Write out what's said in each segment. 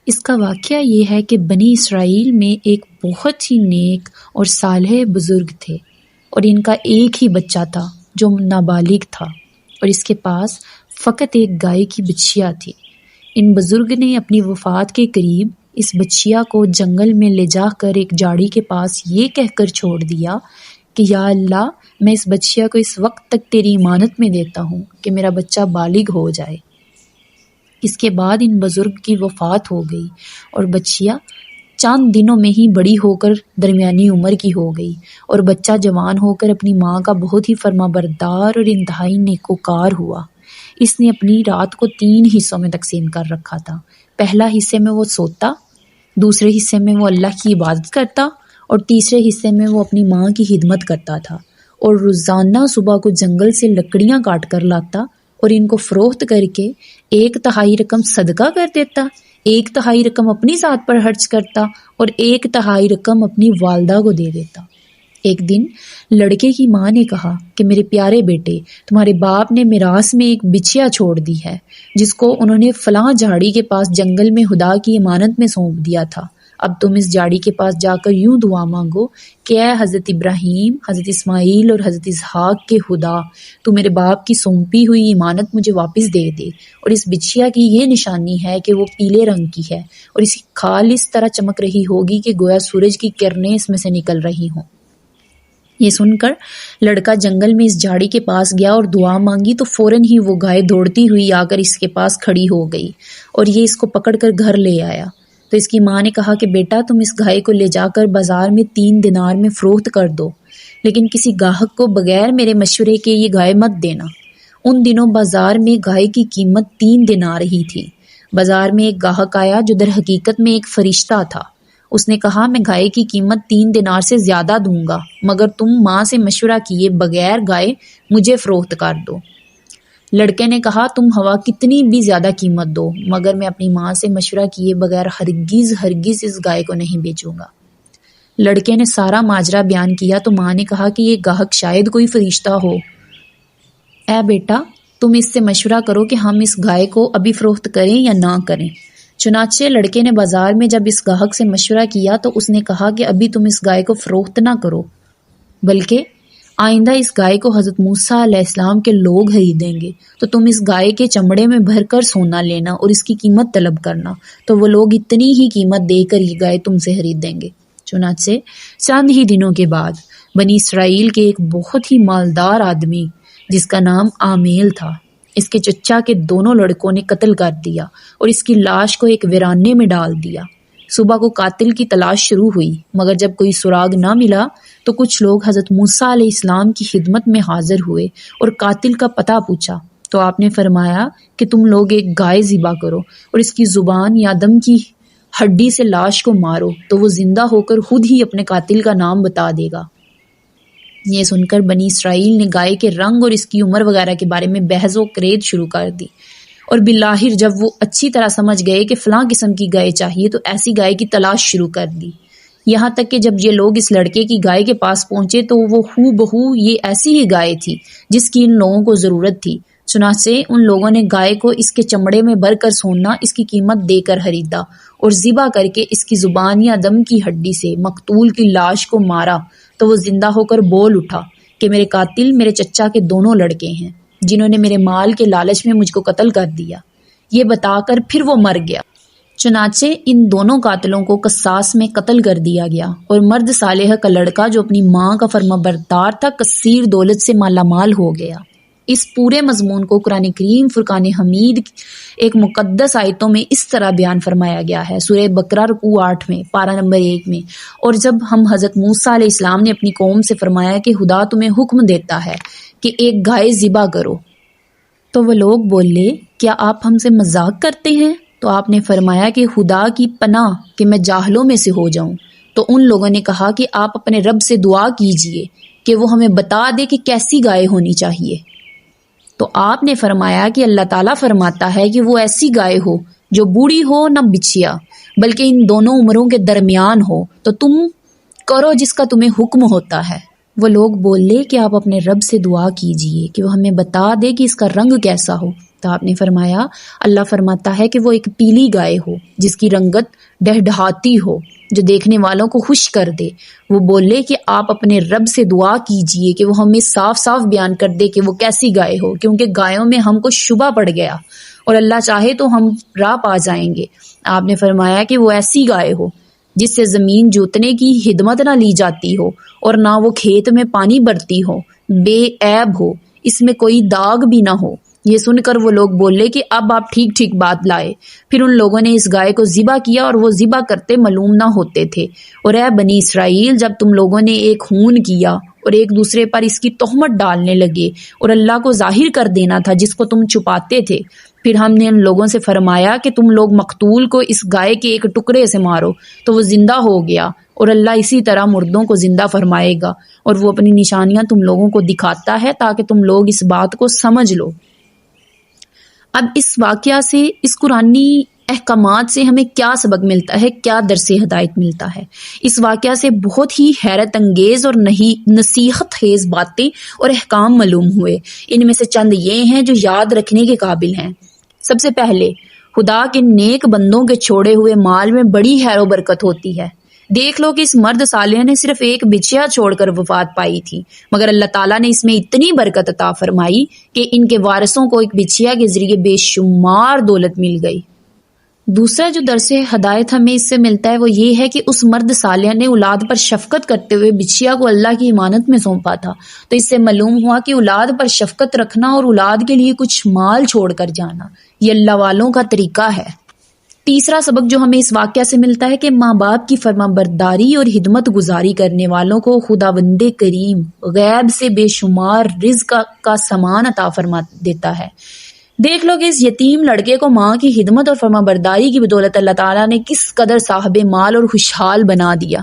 اس کا واقعہ یہ ہے کہ بنی اسرائیل میں ایک بہت ہی نیک اور صالح بزرگ تھے، اور ان کا ایک ہی بچہ تھا جو نابالغ تھا، اور اس کے پاس فقط ایک گائے کی بچھیا تھی۔ ان بزرگ نے اپنی وفات کے قریب اس بچیا کو جنگل میں لے جا کر ایک جھاڑی کے پاس یہ کہہ کر چھوڑ دیا کہ یا اللہ، میں اس بچیا کو اس وقت تک تیری امانت میں دیتا ہوں کہ میرا بچہ بالغ ہو جائے۔ اس کے بعد ان بزرگ کی وفات ہو گئی اور بچیا چند دنوں میں ہی بڑی ہو کر درمیانی عمر کی ہو گئی، اور بچہ جوان ہو کر اپنی ماں کا بہت ہی فرما بردار اور انتہائی نیکوکار ہوا۔ اس نے اپنی رات کو 3 حصوں میں تقسیم کر رکھا تھا۔ پہلا حصے میں وہ سوتا، دوسرے حصے میں وہ اللہ کی عبادت کرتا، اور تیسرے حصے میں وہ اپنی ماں کی خدمت کرتا تھا، اور روزانہ صبح کو جنگل سے لکڑیاں کاٹ کر لاتا اور ان کو فروخت کر کے 1/3 رقم صدقہ کر دیتا، 1/3 رقم اپنی ذات پر خرچ کرتا، اور 1/3 رقم اپنی والدہ کو دے دیتا۔ ایک دن لڑکے کی ماں نے کہا کہ میرے پیارے بیٹے، تمہارے باپ نے میراث میں ایک بچیا چھوڑ دی ہے جس کو انہوں نے فلاں جھاڑی کے پاس جنگل میں خدا کی امانت میں سونپ دیا تھا۔ اب تم اس جھاڑی کے پاس جا کر یوں دعا مانگو کہ اے حضرت ابراہیم، حضرت اسماعیل اور حضرت اسحاق کے خدا، تو میرے باپ کی سونپی ہوئی امانت مجھے واپس دے دے، اور اس بچیا کی یہ نشانی ہے کہ وہ پیلے رنگ کی ہے اور اس کی کھال اس طرح چمک رہی ہوگی کہ گویا سورج کی کرنیں اس میں سے نکل رہی ہوں۔ یہ سن کر لڑکا جنگل میں اس جھاڑی کے پاس گیا اور دعا مانگی تو فوراً ہی وہ گائے دوڑتی ہوئی آ کر اس کے پاس کھڑی ہو گئی، اور یہ اس کو پکڑ کر گھر لے آیا۔ تو اس کی ماں نے کہا کہ بیٹا، تم اس گائے کو لے جا کر بازار میں 3 دینار میں فروخت کر دو، لیکن کسی گاہک کو بغیر میرے مشورے کے یہ گائے مت دینا۔ ان دنوں بازار میں گائے کی قیمت 3 دینار ہی تھی۔ بازار میں ایک گاہک آیا جو در حقیقت میں ایک فرشتہ تھا۔ اس نے کہا میں گائے کی قیمت 3 دینار سے زیادہ دوں گا، مگر تم ماں سے مشورہ کیے بغیر گائے مجھے فروخت کر دو۔ لڑکے نے کہا تم ہوا کتنی بھی زیادہ قیمت دو، مگر میں اپنی ماں سے مشورہ کیے بغیر ہرگز اس گائے کو نہیں بیچوں گا۔ لڑکے نے سارا ماجرا بیان کیا تو ماں نے کہا کہ یہ گاہک شاید کوئی فرشتہ ہو۔ اے بیٹا، تم اس سے مشورہ کرو کہ ہم اس گائے کو ابھی فروخت کریں یا نہ کریں۔ چنانچہ لڑکے نے بازار میں جب اس گاہک سے مشورہ کیا تو اس نے کہا کہ ابھی تم اس گائے کو فروخت نہ کرو، بلکہ آئندہ اس گائے کو حضرت موسیٰ علیہ السلام کے لوگ خریدیں گے، تو تم اس گائے کے چمڑے میں بھر کر سونا لینا اور اس کی قیمت طلب کرنا، تو وہ لوگ اتنی ہی قیمت دے کر یہ گائے تم سے خریدیں گے۔ چنانچہ چند ہی دنوں کے بعد بنی اسرائیل کے ایک بہت ہی مالدار آدمی جس کا نام عامیل تھا، اس کے چچا کے دونوں لڑکوں نے قتل کر دیا اور اس کی لاش کو ایک ویرانے میں ڈال دیا۔ صبح کو قاتل کی تلاش شروع ہوئی، مگر جب کوئی سراغ نہ ملا تو کچھ لوگ حضرت موسیٰ علیہ السلام کی خدمت میں حاضر ہوئے اور قاتل کا پتہ پوچھا تو آپ نے فرمایا کہ تم لوگ ایک گائے ذبح کرو اور اس کی زبان یا دم کی ہڈی سے لاش کو مارو، تو وہ زندہ ہو کر خود ہی اپنے قاتل کا نام بتا دے گا۔ یہ سن کر بنی اسرائیل نے گائے کے رنگ اور اس کی عمر وغیرہ کے بارے میں بحث و کرید شروع کر دی، اور بالآخر جب وہ اچھی طرح سمجھ گئے کہ فلاں قسم کی گائے چاہیے تو ایسی گائے کی تلاش شروع کر دی۔ یہاں تک کہ جب یہ لوگ اس لڑکے کی گائے کے پاس پہنچے تو وہ ہو بہو یہ ایسی ہی گائے تھی جس کی ان لوگوں کو ضرورت تھی۔ چنانچہ ان لوگوں نے گائے کو اس کے چمڑے میں بھر کر سونا اس کی قیمت دے کر خریدا اور ذبح کر کے اس کی زبان یا دم کی ہڈی سے مقتول کی لاش کو مارا، تو وہ زندہ ہو کر بول اٹھا کہ میرے قاتل میرے چچا کے دونوں لڑکے ہیں جنہوں نے میرے مال کے لالچ میں مجھ کو قتل کر دیا۔ یہ بتا کر پھر وہ مر گیا۔ چنانچہ ان دونوں قاتلوں کو قصاص میں قتل کر دیا گیا، اور مرد صالح کا لڑکا جو اپنی ماں کا فرما بردار تھا کثیر دولت سے مالا مال ہو گیا۔ اس پورے مضمون کو قرآن کریم فرقان حمید ایک مقدس آیتوں میں اس طرح بیان فرمایا گیا ہے، سورہ بقرہ رکوع 8 میں، پارہ نمبر 1 میں۔ اور جب ہم حضرت موسیٰ علیہ السلام نے اپنی قوم سے فرمایا کہ خدا تمہیں حکم دیتا ہے کہ ایک گائے ذبح کرو، تو وہ لوگ بولے کیا آپ ہم سے مذاق کرتے ہیں؟ تو آپ نے فرمایا کہ خدا کی پناہ کہ میں جاہلوں میں سے ہو جاؤں۔ تو ان لوگوں نے کہا کہ آپ اپنے رب سے دعا کیجئے کہ وہ ہمیں بتا دے کہ کیسی گائے ہونی چاہیے۔ تو آپ نے فرمایا کہ اللہ تعالیٰ فرماتا ہے کہ وہ ایسی گائے ہو جو بوڑھی ہو نہ بچیا، بلکہ ان دونوں عمروں کے درمیان ہو، تو تم کرو جس کا تمہیں حکم ہوتا ہے۔ وہ لوگ بولے کہ آپ اپنے رب سے دعا کیجئے کہ وہ ہمیں بتا دے کہ اس کا رنگ کیسا ہو تو آپ نے فرمایا اللہ فرماتا ہے کہ وہ ایک پیلی گائے ہو جس کی رنگت ڈہڈہاتی ہو، جو دیکھنے والوں کو خوش کر دے، وہ بولے کہ آپ اپنے رب سے دعا کیجئے کہ وہ ہمیں صاف صاف بیان کر دے کہ وہ کیسی گائے ہو، کیونکہ گایوں میں ہم کو شبہ پڑ گیا اور اللہ چاہے تو ہم راہ پا جائیں گے۔ آپ نے فرمایا کہ وہ ایسی گائے ہو جس سے زمین جوتنے کی خدمت نہ لی جاتی ہو اور نہ وہ کھیت میں پانی بھرتی ہو، بے عیب ہو، اس میں کوئی داغ بھی نہ ہو۔ یہ سن کر وہ لوگ بولے کہ اب آپ ٹھیک ٹھیک بات لائے۔ پھر ان لوگوں نے اس گائے کو ذبح کیا اور وہ ذبح کرتے معلوم نہ ہوتے تھے۔ اور اے بنی اسرائیل، جب تم لوگوں نے ایک خون کیا اور ایک دوسرے پر اس کی تہمت ڈالنے لگے اور اللہ کو ظاہر کر دینا تھا جس کو تم چھپاتے تھے، پھر ہم نے ان لوگوں سے فرمایا کہ تم لوگ مقتول کو اس گائے کے ایک ٹکڑے سے مارو، تو وہ زندہ ہو گیا، اور اللہ اسی طرح مردوں کو زندہ فرمائے گا، اور وہ اپنی نشانیاں تم لوگوں کو دکھاتا ہے تاکہ تم لوگ اس بات کو سمجھ لو۔ اب اس واقعہ سے، اس قرآنی احکامات سے ہمیں کیا سبق ملتا ہے، کیا درس ہدایت ملتا ہے؟ اس واقعہ سے بہت ہی حیرت انگیز اور نصیحت خیز باتیں اور احکام معلوم ہوئے۔ ان میں سے چند یہ ہیں جو یاد رکھنے کے قابل ہیں۔ سب سے پہلے، خدا کے نیک بندوں کے چھوڑے ہوئے مال میں بڑی خیر و برکت ہوتی ہے۔ دیکھ لو کہ اس مرد صالح نے صرف ایک بچیا چھوڑ کر وفات پائی تھی، مگر اللہ تعالیٰ نے اس میں اتنی برکت عطا فرمائی کہ ان کے وارثوں کو ایک بچیا کے ذریعے بے شمار دولت مل گئی۔ دوسرا جو درس ہدایت ہمیں اس سے ملتا ہے وہ یہ ہے کہ اس مرد صالح نے اولاد پر شفقت کرتے ہوئے بچیا کو اللہ کی امانت میں سونپا تھا، تو اس سے معلوم ہوا کہ اولاد پر شفقت رکھنا اور اولاد کے لیے کچھ مال چھوڑ کر جانا یہ اللہ والوں کا طریقہ ہے۔ تیسرا سبق جو ہمیں اس واقعہ سے ملتا ہے کہ ماں باپ کی فرما برداری اور خدمت گزاری کرنے والوں کو خداوند کریم غیب سے بے شمار رزق کا سامان عطا فرما دیتا ہے۔ دیکھ لو کہ اس یتیم لڑکے کو ماں کی خدمت اور فرما برداری کی بدولت اللہ تعالیٰ نے کس قدر صاحب مال اور خوشحال بنا دیا۔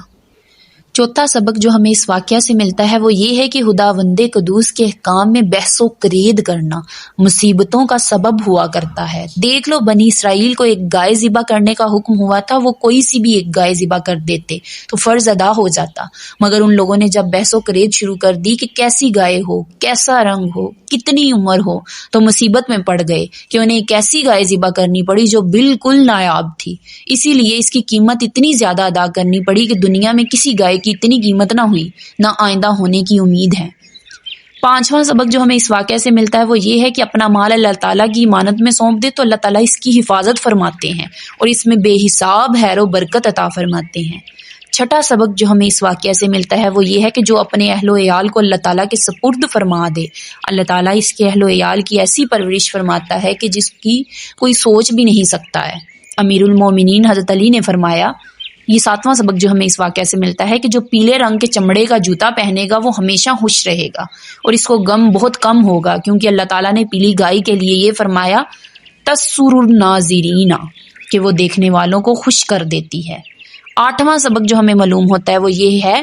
چوتھا سبق جو ہمیں اس واقعہ سے ملتا ہے وہ یہ ہے کہ خداوند قدوس کے احکام میں بحث و کرید کرنا مصیبتوں کا سبب ہوا کرتا ہے۔ دیکھ لو بنی اسرائیل کو ایک گائے ذبح کرنے کا حکم ہوا تھا، وہ کوئی سی بھی ایک گائے ذبح کر دیتے تو فرض ادا ہو جاتا، مگر ان لوگوں نے جب بحث و کرید شروع کر دی کہ کیسی گائے ہو، کیسا رنگ ہو، کتنی عمر ہو، تو مصیبت میں پڑ گئے کہ انہیں ایک ایسی گائے ذبح کرنی پڑی جو بالکل نایاب تھی۔ اسی لیے اس کی قیمت اتنی زیادہ ادا کرنی پڑی کہ دنیا میں کسی گائے کی اتنی قیمت نہ ہوئی، نہ آئندہ ہونے کی امید ہے۔ پانچواں سبق جو ہمیں اس واقعے سے ملتا ہے وہ یہ ہے کہ اپنا مال اللہ تعالیٰ کی امانت میں سونپ دے تو اللہ تعالیٰ اس کی حفاظت فرماتے ہیں اور اس میں بے حساب خیر و برکت عطا فرماتے ہیں۔ چھٹا سبق جو ہمیں اس واقعہ سے ملتا ہے وہ یہ ہے کہ جو اپنے اہل و عیال کو اللہ تعالیٰ کے سپرد فرما دے، اللہ تعالیٰ اس کے اہل و عیال کی ایسی پرورش فرماتا ہے کہ جس کی کوئی سوچ بھی نہیں سکتا ہے۔ امیر المومنین حضرت علی نے فرمایا، یہ ساتواں سبق جو ہمیں اس واقعہ سے ملتا ہے کہ جو پیلے رنگ کے چمڑے کا جوتا پہنے گا وہ ہمیشہ خوش رہے گا اور اس کو غم بہت کم ہوگا، کیونکہ اللہ تعالیٰ نے پیلی گائے کے لیے یہ فرمایا تسر الناظرین، کہ وہ دیکھنے والوں کو خوش کر دیتی ہے۔ آٹھواں سبق جو ہمیں معلوم ہوتا ہے وہ یہ ہے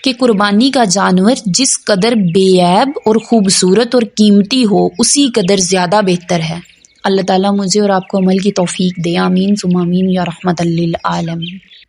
کہ قربانی کا جانور جس قدر بے عیب اور خوبصورت اور قیمتی ہو اسی قدر زیادہ بہتر ہے۔ اللہ تعالیٰ مجھے اور آپ کو عمل کی توفیق دے، آمین ثم آمین یا رحمت للعالمین۔